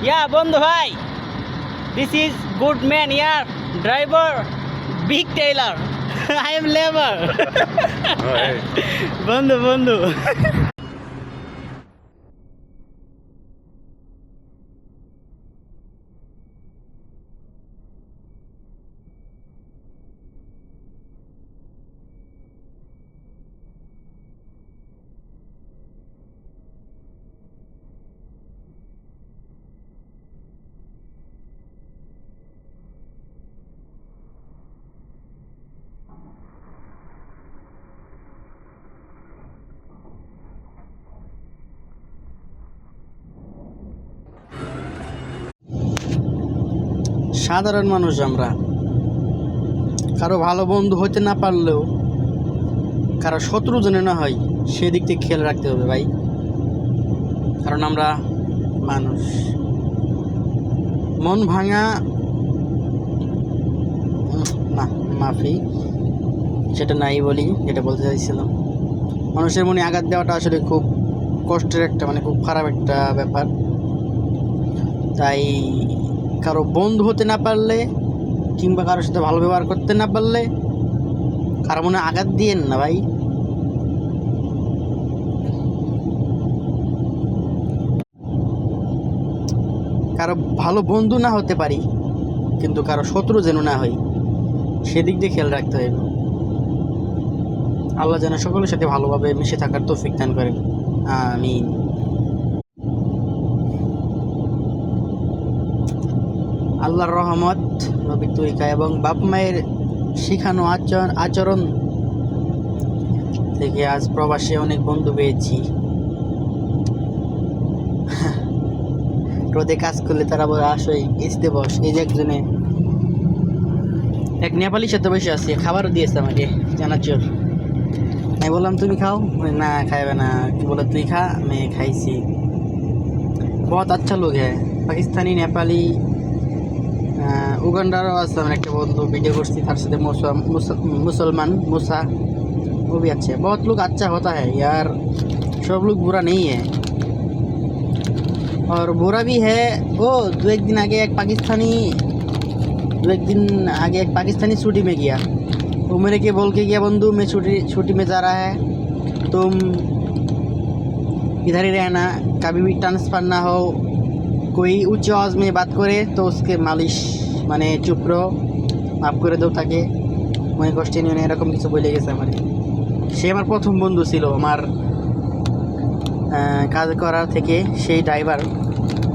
Yeah, Bondhu bhai. This is good man. Yeah, driver, big Taylor. I am labor. Bondhu. সাধারণ মানুষ আমরা, কারো ভালো বন্ধু হতে না পারলেও কারো শত্রু যেন না হয় সেদিক থেকে খেয়াল রাখতে হবে ভাই। কারণ আমরা মানুষ, মন ভাঙা না, মাফি, সেটা নাই বলি, যেটা বলতে চাইছিলাম। মানুষের মনে আঘাত দেওয়াটা আসলে খুব কষ্টের একটা, মানে খুব খারাপ একটা ব্যাপার। তাই কারো বন্ধু হতে না পারলে কিংবা কারোর সাথে ভালো ব্যবহার করতে না পারলে কারো মনে আঘাত দিয়েন না ভাই। কারো ভালো বন্ধু না হতে পারি কিন্তু কারো শত্রু যেন না হই সেদিক দিয়ে খেয়াল রাখতে হবে। আল্লাহ যেন সকলের সাথে ভালোভাবে মিশে থাকার তৌফিক দান করেন, আমিন। আল্লাহর রহমত, নবীর তরিকা এবং বাপ মায়ের শিখানো আচরণ থেকে আজ প্রবাসে অনেক বন্ধু পেয়েছি। রোদে কাজ করলে তারা বলে আসোই ইসতে বস। এই যে এক নেপালির সাথে বসে আছি, খাবারও দিয়েছে আমাকে চানাচুর। আমি বললাম তুমি খাও, না খাইবে না। কি বলে তুই খা, আমি খাইছি। বহুত আচ্ছা লোক হ্যাঁ, পাকিস্তানি, নেপালি, उगांडारो আছে আমার একটা বন্ধু, ভিডিও করছি তার সাথে। मुसलमान मूसा, वो भी अच्छे। बहुत लोग अच्छा होता है यार, सब लोग बुरा नहीं है। और बुरा भी है वो। दो एक दिन आगे एक पाकिस्तानी छुट्टी में गया। वो मेरे के बोल के गया, बंधु मैं छुट्टी में जा रहा है, तुम इधर ही रहना, कभी भी ट्रांसफर ना हो। कोई उच्च आवाज में बात करे तो उसके मालिश মানে চুপ রো, মাফ করে দাও তাকে, মনে কষ্ট নিও না, এরকম কিছু বলে গেছে আমার। সে আমার প্রথম বন্ধু ছিল আমার কাজ করার থেকে, সেই ড্রাইভার।